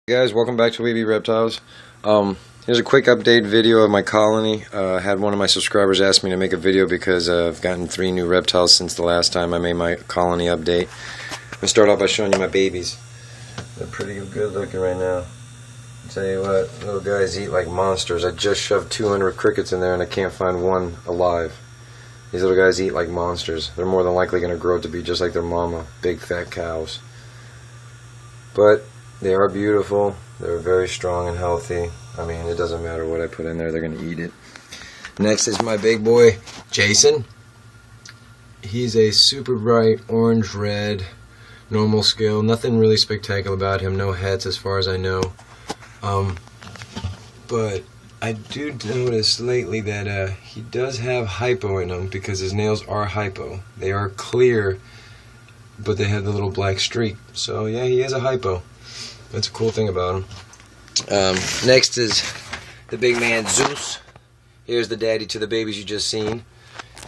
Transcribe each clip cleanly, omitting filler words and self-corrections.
Guys, welcome back to Wavy Reptiles. Here's a quick update video of my colony. I had one of my subscribers ask me to make a video because I've gotten 3 new reptiles since the last time I made my colony update. I'm going to start off by showing you my babies. They're pretty good looking right now. I'll tell you what, little guys eat like monsters. I just shoved 200 crickets in there and I can't find one alive. These little guys eat like monsters. They're more than likely going to grow up to be just like their mama, big fat cows. But they are beautiful. They're very strong and healthy. I mean, it doesn't matter what I put in there, they're going to eat it. Next is my big boy, Jason. He's a super bright orange-red, normal scale. Nothing really spectacular about him. No heads as far as I know. But I do notice lately that he does have hypo in him because his nails are hypo. They are clear, but they have the little black streak. So yeah, he is a hypo. That's a cool thing about him. Next is the big man Zeus. Here's the daddy to the babies you just seen.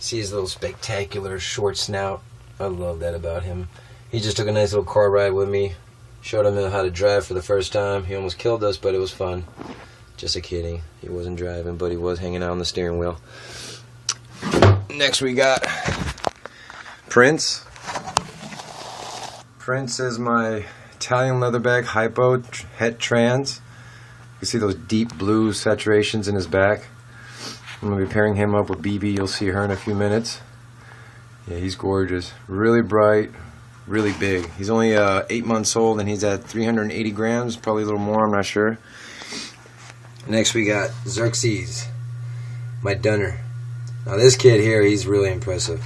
See his little spectacular short snout. I love that about him. He just took a nice little car ride with me. Showed him how to drive for the first time. He almost killed us, but it was fun. Just a kidding. He wasn't driving, but he was hanging out on the steering wheel. Next we got Prince. Prince is my Italian leatherback hypo het trans. You can see those deep blue saturations in his back. I'm going to be pairing him up with BB. You'll see her in a few minutes. Yeah, he's gorgeous. Really bright, really big. He's only 8 months old and he's at 380 grams, probably a little more, I'm not sure. Next we got Xerxes, my Dunner. Now this kid here, he's really impressive.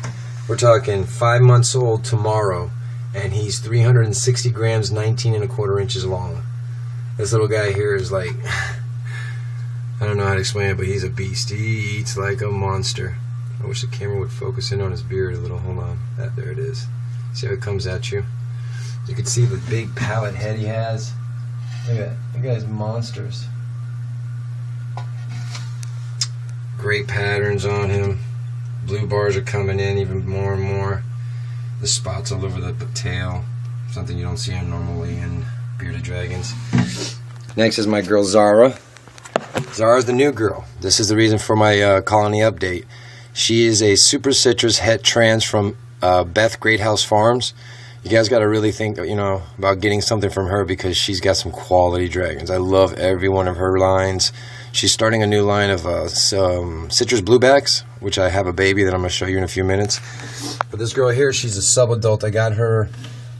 We're talking 5 months old tomorrow. And he's 360 grams, 19 1/4 inches long. This little guy here is like, I don't know how to explain it, but he's a beast. He eats like a monster. I wish the camera would focus in on his beard a little. Hold on. There it is. See how it comes at you? You can see the big pallet head he has. Look at that. That guy's monsters. Great patterns on him. Blue bars are coming in even more and more. The spots all over the tail, something you don't see normally in bearded dragons. Next is my girl Zara. Zara's the new girl. This is the reason for my colony update. She is a super citrus het trans from Beth Greathouse Farms. You guys got to really think, about getting something from her because she's got some quality dragons. I love every one of her lines. She's starting a new line of some citrus bluebacks, which I have a baby that I'm going to show you in a few minutes. But this girl here, she's a sub-adult. I got her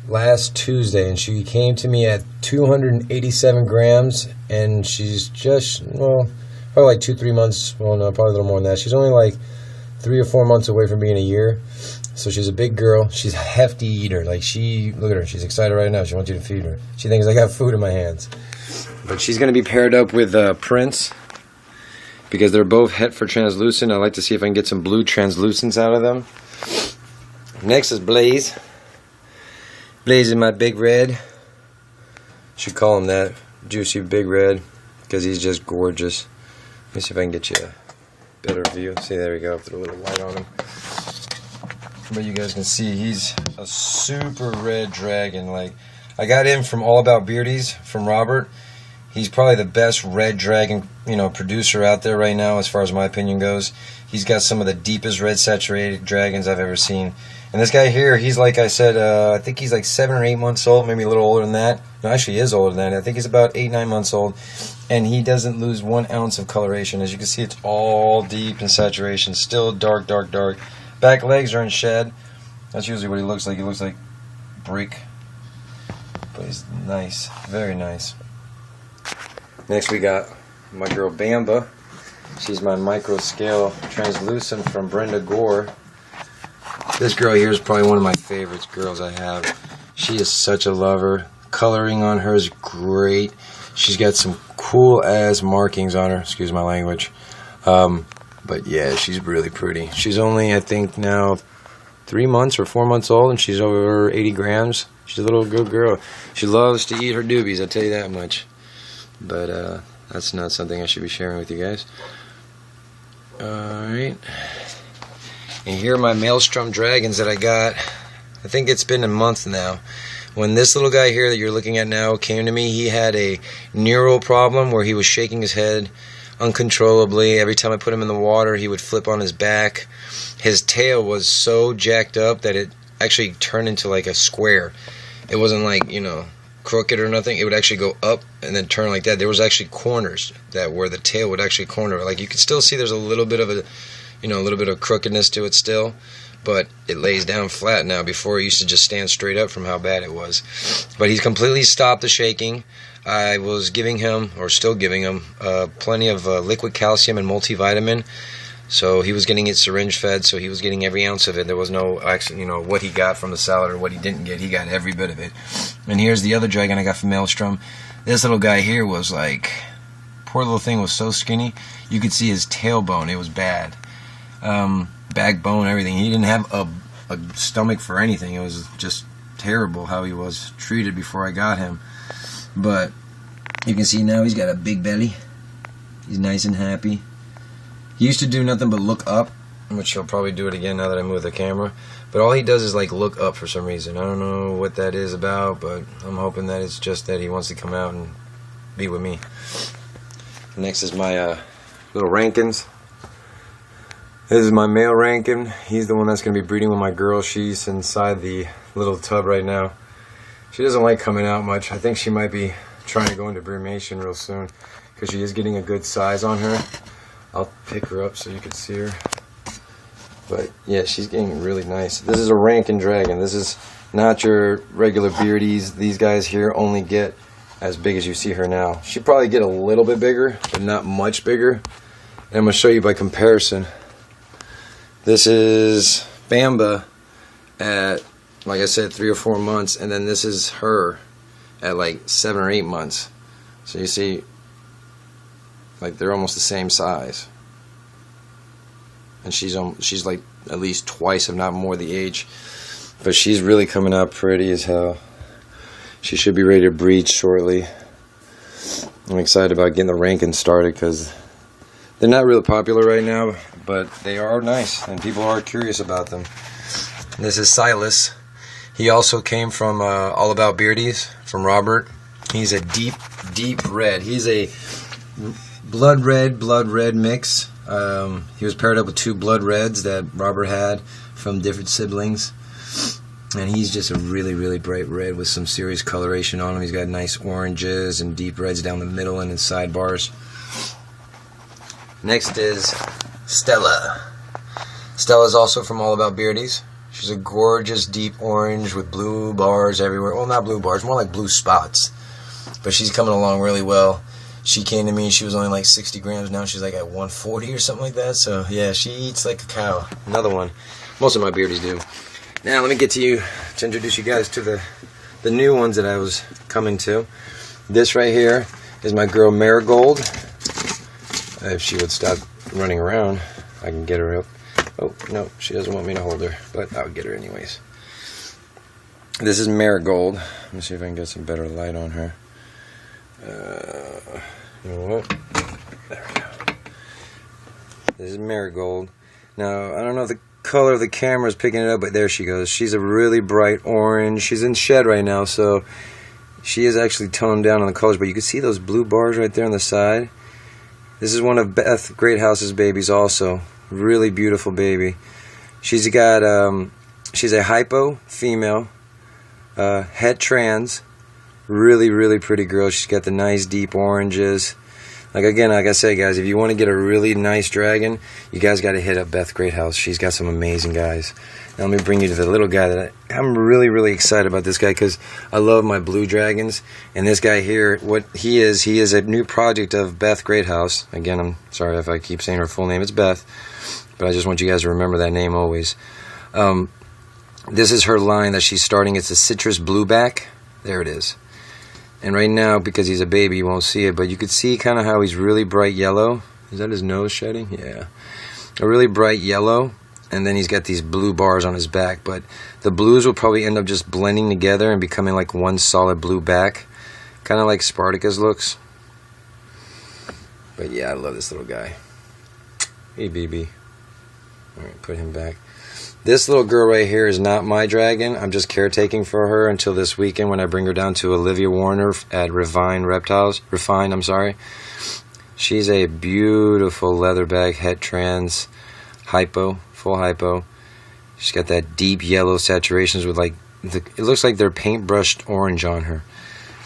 last Tuesday, and she came to me at 287 grams, and she's just, probably like 2-3 months, well, no, probably a little more than that. She's only like 3 or 4 months away from being a year. So she's a big girl. She's a hefty eater. Like look at her. She's excited right now. She wants you to feed her. She thinks I got food in my hands. But she's going to be paired up with Prince because they're both het for translucent. I like to see if I can get some blue translucents out of them. Next is Blaze. Blaze is my big red. Should call him that. Juicy big red because he's just gorgeous. Let me see if I can get you a better view. See, there we go. Put a little light on him. But you guys can see he's a super red dragon. Like, I got him from All About Beardies from Robert. He's probably the best red dragon, producer out there right now as far as my opinion goes. He's got some of the deepest red saturated dragons I've ever seen. And this guy here, he's like I said, I think he's like 7 or 8 months old, maybe a little older than that. No, actually he is older than that. I think he's about 8-9 months old. And he doesn't lose 1 ounce of coloration. As you can see, it's all deep in saturation. Still dark, dark, dark. Back legs are in shed. That's usually what he looks like. He looks like brick. But he's nice. Very nice. Next we got my girl Bamba. She's my micro scale translucent from Brenda Gore. This girl here is probably one of my favorites girls I have. She is such a lover. Coloring on her is great. She's got some cool ass markings on her. Excuse my language. But yeah, she's really pretty. She's only, I think, now 3 months or 4 months old, and she's over 80 grams. She's a little good girl. She loves to eat her doobies, I'll tell you that much. But that's not something I should be sharing with you guys. Alright. And here are my Maelstrom dragons that I got. I think it's been a month now. When this little guy here that you're looking at now came to me, he had a neural problem where he was shaking his head uncontrollably. Every time I put him in the water, he would flip on his back. His tail was so jacked up that it actually turned into like a square. It wasn't like, you know, crooked or nothing. It would actually go up and then turn like that. There was actually corners that where the tail would actually corner. Like you can still see there's a little bit of a, you know, a little bit of crookedness to it still, but it lays down flat now. Before it used to just stand straight up from how bad it was. But he's completely stopped the shaking. I was giving him, or still giving him, plenty of liquid calcium and multivitamin. So he was getting it syringe fed, so he was getting every ounce of it. There was no, actually, you know, what he got from the salad or what he didn't get. He got every bit of it. And here's the other dragon I got from Maelstrom. This little guy here was like, poor little thing was so skinny, you could see his tailbone. It was bad. Backbone, everything. He didn't have a stomach for anything. It was just terrible how he was treated before I got him. But you can see now he's got a big belly. He's nice and happy. He used to do nothing but look up, which he'll probably do it again now that I move the camera. But all he does is like look up for some reason. I don't know what that is about, but I'm hoping that it's just that he wants to come out and be with me. Next is my little Rankins. This is my male Rankin. He's the one that's going to be breeding with my girl. She's inside the little tub right now. She doesn't like coming out much. I think she might be trying to go into brumation real soon because she is getting a good size on her. I'll pick her up so you can see her. But yeah, she's getting really nice. This is a Rankin dragon. This is not your regular beardies. These guys here only get as big as you see her now. She'd probably get a little bit bigger, but not much bigger. And I'm going to show you by comparison. This is Bamba at, like I said, 3 or 4 months, and then this is her at like 7 or 8 months. So you see, like they're almost the same size, and she's like at least twice, if not more, the age. But she's really coming out pretty as hell. She should be ready to breed shortly. I'm excited about getting the Rankin started because they're not really popular right now, but they are nice, and people are curious about them. This is Silas. He also came from All About Beardies, from Robert. He's a deep, deep red. He's a blood red mix. He was paired up with 2 blood reds that Robert had from different siblings. And he's just a really, really bright red with some serious coloration on him. He's got nice oranges and deep reds down the middle and in sidebars. Next is Stella. Stella's also from All About Beardies. She's a gorgeous deep orange with blue bars everywhere. Well, not blue bars, more like blue spots. But she's coming along really well. She came to me, she was only like 60 grams. Now she's like at 140 or something like that. So yeah, she eats like a cow. Another one. Most of my beardies do. Now let me get to introduce you guys to the new ones that I was coming to. This right here is my girl Marigold. If she would stop running around, I can get her up. Oh, no, she doesn't want me to hold her, but I'll get her anyways. This is Marigold. Let me see if I can get some better light on her. You know what? There we go. This is Marigold. Now, I don't know if the color of the camera is picking it up, but there she goes. She's a really bright orange. She's in shed right now, so she is actually toned down on the colors, but you can see those blue bars right there on the side. This is one of Beth Greathouse's babies also. Really beautiful baby. She's got, she's a hypo female, het trans. Really, really pretty girl. She's got the nice deep oranges. Like I said, guys, if you want to get a really nice dragon, you guys got to hit up Beth Greathouse. She's got some amazing guys. Now let me bring you to the little guy that I'm really, really excited about this guy because I love my blue dragons. And this guy here, what he is a new project of Beth Greathouse. Again, I'm sorry if I keep saying her full name. It's Beth. But I just want you guys to remember that name always. This is her line that she's starting. It's a citrus blueback. There it is. And right now, because he's a baby, you won't see it, but you could see kind of how he's really bright yellow. Is that his nose shedding? Yeah. A really bright yellow, and then he's got these blue bars on his back. But the blues will probably end up just blending together and becoming like one solid blue back. Kind of like Spartacus looks. But yeah, I love this little guy. Hey, BB. Alright, put him back. This little girl right here is not my dragon. I'm just caretaking for her until this weekend when I bring her down to Olivia Warner at Refine, I'm sorry. She's a beautiful leatherback het trans hypo, full hypo. She's got that deep yellow saturations with like, it looks like they're paintbrushed orange on her.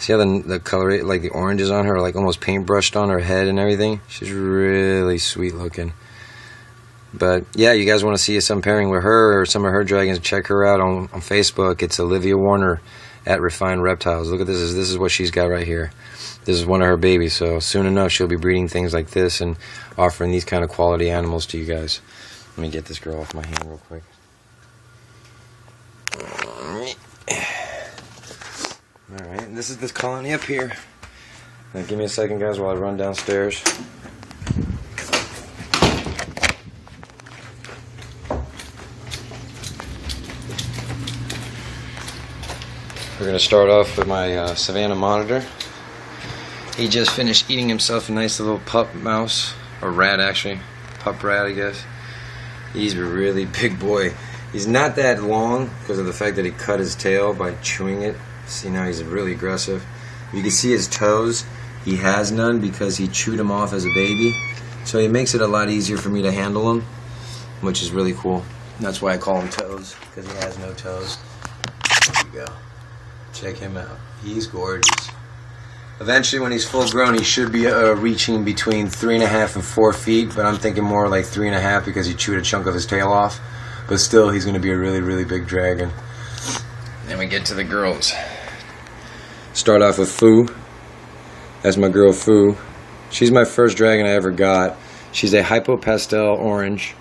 See how the color, like the oranges on her are like almost paintbrushed on her head and everything? She's really sweet looking. But yeah, you guys want to see some pairing with her or some of her dragons, check her out on Facebook. It's Olivia Warner at Refined Reptiles. Look at this. This is what she's got right here. This is one of her babies, so soon enough she'll be breeding things like this and offering these kind of quality animals to you guys. Let me get this girl off my hand real quick. Alright, this is this colony up here. Now give me a second, guys, while I run downstairs. We're going to start off with my Savannah monitor. He just finished eating himself a nice little pup mouse, or rat actually, pup rat I guess. He's a really big boy. He's not that long because of the fact that he cut his tail by chewing it. See, now he's really aggressive. You can see his toes. He has none because he chewed them off as a baby. So it makes it a lot easier for me to handle him, which is really cool. That's why I call him Toes, because he has no toes. There you go. Check him out. He's gorgeous. Eventually, when he's full grown, he should be reaching between 3.5 and 4 feet, but I'm thinking more like 3.5 because he chewed a chunk of his tail off. But still, he's going to be a really, really big dragon. Then we get to the girls. Start off with Fu. That's my girl Fu. She's my first dragon I ever got. She's a hypo pastel orange.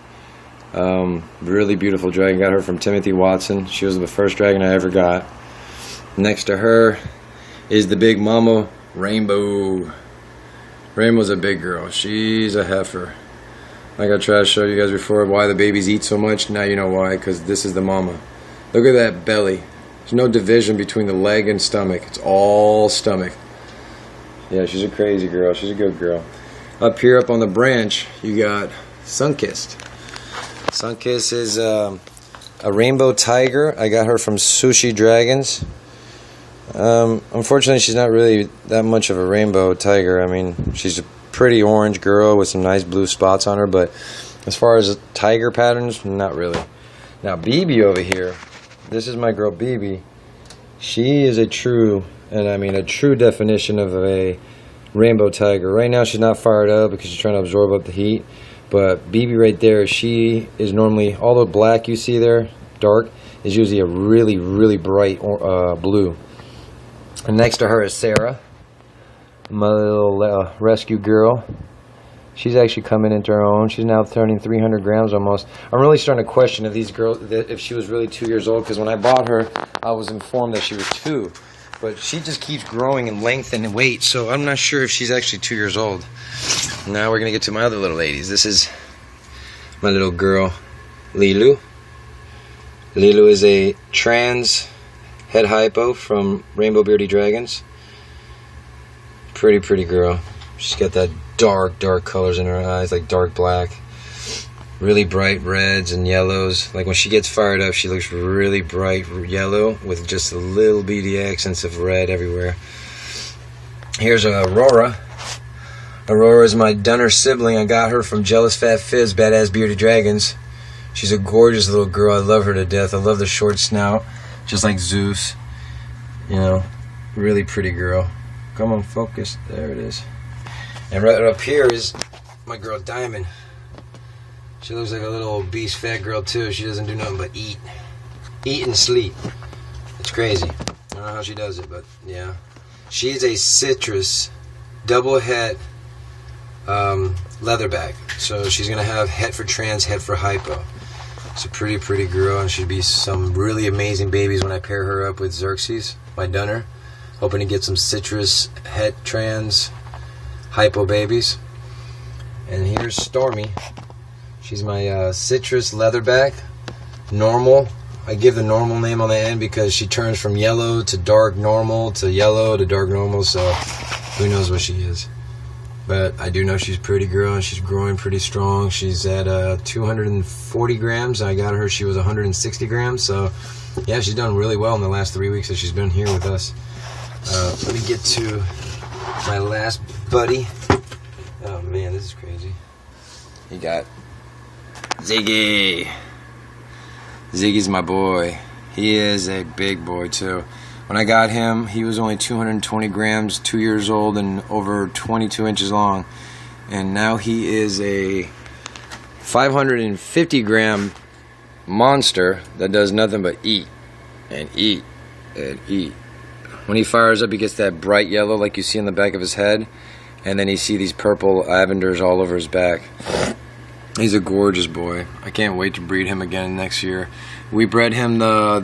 Really beautiful dragon. Got her from Timothy Watson. She was the first dragon I ever got. Next to her is the big mama, Rainbow. Rainbow's a big girl. She's a heifer. Like I tried to show you guys before why the babies eat so much. Now you know why, because this is the mama. Look at that belly. There's no division between the leg and stomach. It's all stomach. Yeah, she's a crazy girl. She's a good girl. Up here, up on the branch, you got Sunkissed. Sunkissed is a rainbow tiger. I got her from Sushi Dragons. Unfortunately, she's not really that much of a rainbow tiger. I mean, she's a pretty orange girl with some nice blue spots on her, but as far as tiger patterns, not really. Now, BB over here, this is my girl BB. She is a true definition of a rainbow tiger. Right now, she's not fired up because she's trying to absorb up the heat, but BB right there, she is normally, all the black you see there, dark, is usually a really, really bright blue. And next to her is Sarah, my little rescue girl. She's actually coming into her own. She's now turning 300 grams almost. I'm really starting to question if these girls, if she was really 2 years old, because when I bought her, I was informed that she was 2. But she just keeps growing in length and weight, so I'm not sure if she's actually 2 years old. Now we're going to get to my other little ladies. This is my little girl, Lilu. Lilu is a trans head hypo from Rainbow Beardy Dragons. Pretty girl. She's got that dark colors in her eyes, like dark black. Really bright reds and yellows. Like when she gets fired up, she looks really bright yellow with just a little bitty accents of red everywhere. Here's Aurora. Aurora is my Dunner sibling. I got her from Jealous Fat Fizz, Badass Bearded Dragons. She's a gorgeous little girl. I love her to death. I love the short snout, just like Zeus. You know, really pretty girl. Come on, focus. There it is. And right up here is my girl Diamond. She looks like a little obese fat girl too. She doesn't do nothing but eat. Eat and sleep. It's crazy. I don't know how she does it, but yeah. She's a citrus double het leatherback. So she's going to have het for trans, het for hypo. It's a pretty girl, and she'd be some really amazing babies when I pair her up with Xerxes, my Dunner. Hoping to get some citrus, het, trans, hypo babies. And here's Stormy. She's my citrus leatherback, normal. I give the normal name on the end because she turns from yellow to dark normal to yellow to dark normal, so who knows what she is. But I do know she's a pretty girl, and she's growing pretty strong. She's at 240 grams. I got her, she was 160 grams. So, yeah, she's done really well in the last 3 weeks that she's been here with us. Let me get to my last buddy. Oh, man, this is crazy. You got Ziggy. Ziggy's my boy. He is a big boy, too. When I got him, he was only 220 grams, 2 years old, and over 22 inches long. And now he is a 550 gram monster that does nothing but eat and eat and eat. When he fires up, he gets that bright yellow like you see on the back of his head, and then you see these purple lavenders all over his back. He's a gorgeous boy. I can't wait to breed him again next year. We bred him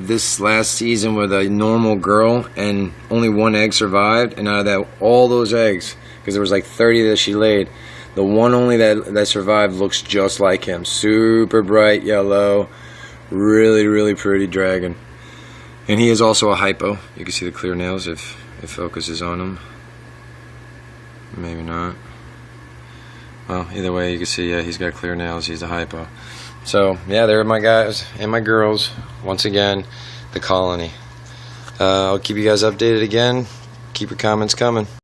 this last season with a normal girl, and only one egg survived. And out of that, all those eggs, because there was like 30 that she laid, the one only that survived looks just like him. Super bright yellow, really, really pretty dragon. And he is also a hypo. You can see the clear nails if it focuses on him. Maybe not. Well, either way, you can see, yeah, he's got clear nails. He's a hypo. So, yeah, there are my guys and my girls. Once again, the colony. I'll keep you guys updated again. Keep your comments coming.